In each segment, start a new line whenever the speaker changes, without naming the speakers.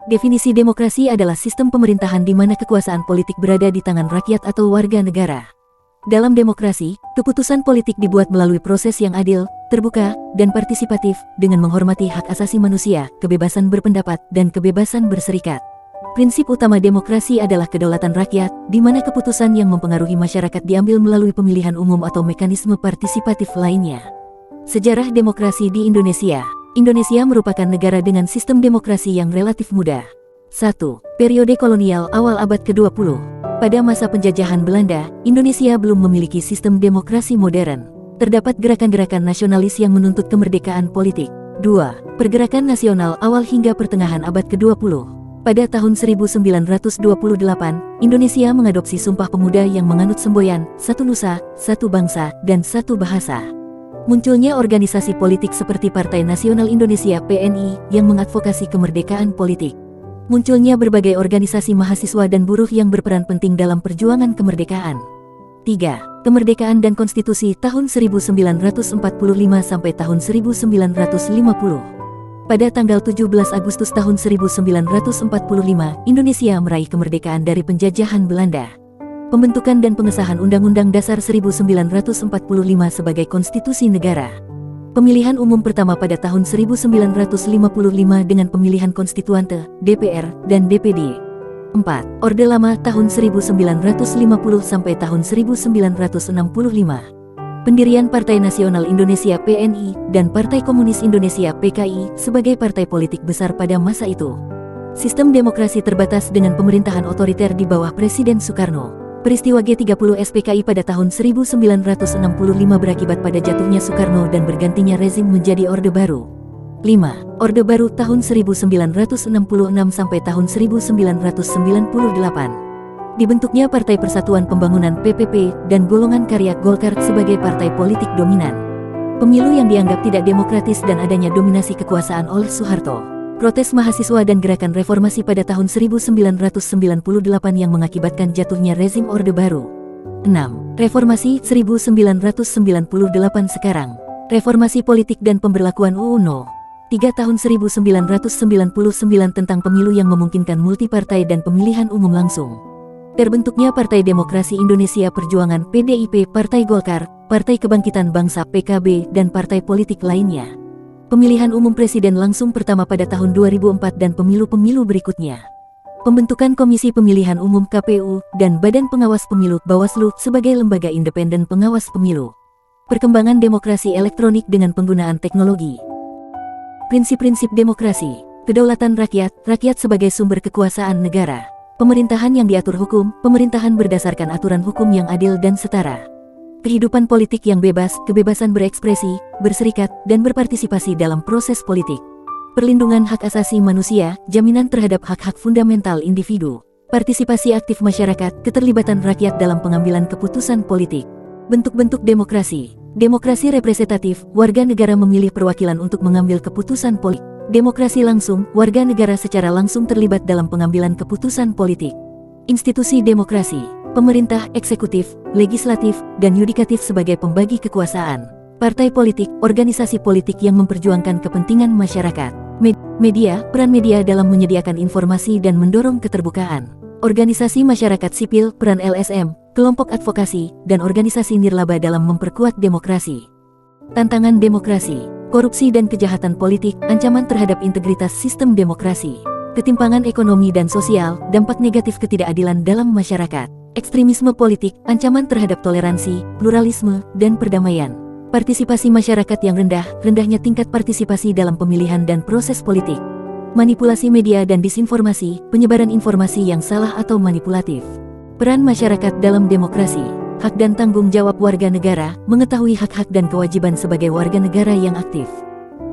Definisi demokrasi adalah sistem pemerintahan di mana kekuasaan politik berada di tangan rakyat atau warga negara. Dalam demokrasi, keputusan politik dibuat melalui proses yang adil, terbuka, dan partisipatif, dengan menghormati hak asasi manusia, kebebasan berpendapat, dan kebebasan berserikat. Prinsip utama demokrasi adalah kedaulatan rakyat, di mana keputusan yang mempengaruhi masyarakat diambil melalui pemilihan umum atau mekanisme partisipatif lainnya. Sejarah demokrasi di Indonesia. Indonesia merupakan negara dengan sistem demokrasi yang relatif muda. 1. Periode kolonial awal abad ke-20. Pada masa penjajahan Belanda, Indonesia belum memiliki sistem demokrasi modern. Terdapat gerakan-gerakan nasionalis yang menuntut kemerdekaan politik. 2. Pergerakan nasional awal hingga pertengahan abad ke-20. Pada tahun 1928, Indonesia mengadopsi Sumpah Pemuda yang menganut semboyan, satu nusa, satu bangsa, dan satu bahasa. Munculnya organisasi politik seperti Partai Nasional Indonesia (PNI) yang mengadvokasi kemerdekaan politik. Munculnya berbagai organisasi mahasiswa dan buruh yang berperan penting dalam perjuangan kemerdekaan. 3. Kemerdekaan dan Konstitusi tahun 1945 sampai tahun 1950. Pada tanggal 17 Agustus tahun 1945, Indonesia meraih kemerdekaan dari penjajahan Belanda. Pembentukan dan pengesahan Undang-Undang Dasar 1945 sebagai konstitusi negara. Pemilihan umum pertama pada tahun 1955 dengan pemilihan konstituante, DPR, dan DPD. 4. Orde Lama tahun 1950 sampai tahun 1965. Pendirian Partai Nasional Indonesia (PNI) dan Partai Komunis Indonesia (PKI) sebagai partai politik besar pada masa itu. Sistem demokrasi terbatas dengan pemerintahan otoriter di bawah Presiden Soekarno. Peristiwa G30 SPKI pada tahun 1965 berakibat pada jatuhnya Soekarno dan bergantinya rezim menjadi Orde Baru. 5. Orde Baru tahun 1966 sampai tahun 1998. Dibentuknya Partai Persatuan Pembangunan (PPP) dan golongan karya Golkar sebagai partai politik dominan. Pemilu yang dianggap tidak demokratis dan adanya dominasi kekuasaan oleh Soeharto. Protes mahasiswa dan gerakan reformasi pada tahun 1998 yang mengakibatkan jatuhnya rezim Orde Baru. 6. Reformasi 1998 sekarang. Reformasi politik dan pemberlakuan UU No. 3 tahun 1999 tentang pemilu yang memungkinkan multipartai dan pemilihan umum langsung. Terbentuknya Partai Demokrasi Indonesia Perjuangan (PDIP), Partai Golkar, Partai Kebangkitan Bangsa (PKB), dan partai politik lainnya. Pemilihan umum presiden langsung pertama pada tahun 2004 dan pemilu-pemilu berikutnya. Pembentukan Komisi Pemilihan Umum (KPU) dan Badan Pengawas Pemilu (Bawaslu) sebagai lembaga independen pengawas pemilu. Perkembangan demokrasi elektronik dengan penggunaan teknologi. Prinsip-prinsip demokrasi. Kedaulatan rakyat, rakyat sebagai sumber kekuasaan negara. Pemerintahan yang diatur hukum, pemerintahan berdasarkan aturan hukum yang adil dan setara. Kehidupan politik yang bebas, kebebasan berekspresi, berserikat, dan berpartisipasi dalam proses politik. Perlindungan hak asasi manusia, jaminan terhadap hak-hak fundamental individu. Partisipasi aktif masyarakat, keterlibatan rakyat dalam pengambilan keputusan politik. Bentuk-bentuk demokrasi. Demokrasi representatif, warga negara memilih perwakilan untuk mengambil keputusan politik. Demokrasi langsung, warga negara secara langsung terlibat dalam pengambilan keputusan politik. Institusi demokrasi. Pemerintah, eksekutif, legislatif, dan yudikatif sebagai pembagi kekuasaan. Partai politik, organisasi politik yang memperjuangkan kepentingan masyarakat. Media, peran media dalam menyediakan informasi dan mendorong keterbukaan. Organisasi masyarakat sipil, peran LSM, kelompok advokasi, dan organisasi nirlaba dalam memperkuat demokrasi. Tantangan demokrasi, korupsi dan kejahatan politik, ancaman terhadap integritas sistem demokrasi. Ketimpangan ekonomi dan sosial, dampak negatif ketidakadilan dalam masyarakat. Ekstremisme politik, ancaman terhadap toleransi, pluralisme, dan perdamaian. Partisipasi masyarakat yang rendah, rendahnya tingkat partisipasi dalam pemilihan dan proses politik. Manipulasi media dan disinformasi, penyebaran informasi yang salah atau manipulatif. Peran masyarakat dalam demokrasi, hak dan tanggung jawab warga negara, mengetahui hak-hak dan kewajiban sebagai warga negara yang aktif.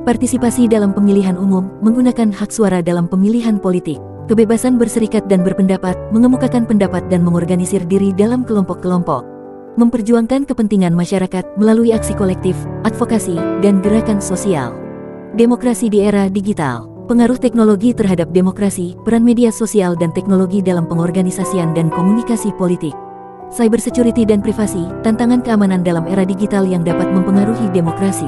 Partisipasi dalam pemilihan umum, menggunakan hak suara dalam pemilihan politik. Kebebasan berserikat dan berpendapat, mengemukakan pendapat dan mengorganisir diri dalam kelompok-kelompok. Memperjuangkan kepentingan masyarakat melalui aksi kolektif, advokasi, dan gerakan sosial. Demokrasi di era digital. Pengaruh teknologi terhadap demokrasi, peran media sosial dan teknologi dalam pengorganisasian dan komunikasi politik. Cybersecurity dan privasi, tantangan keamanan dalam era digital yang dapat mempengaruhi demokrasi.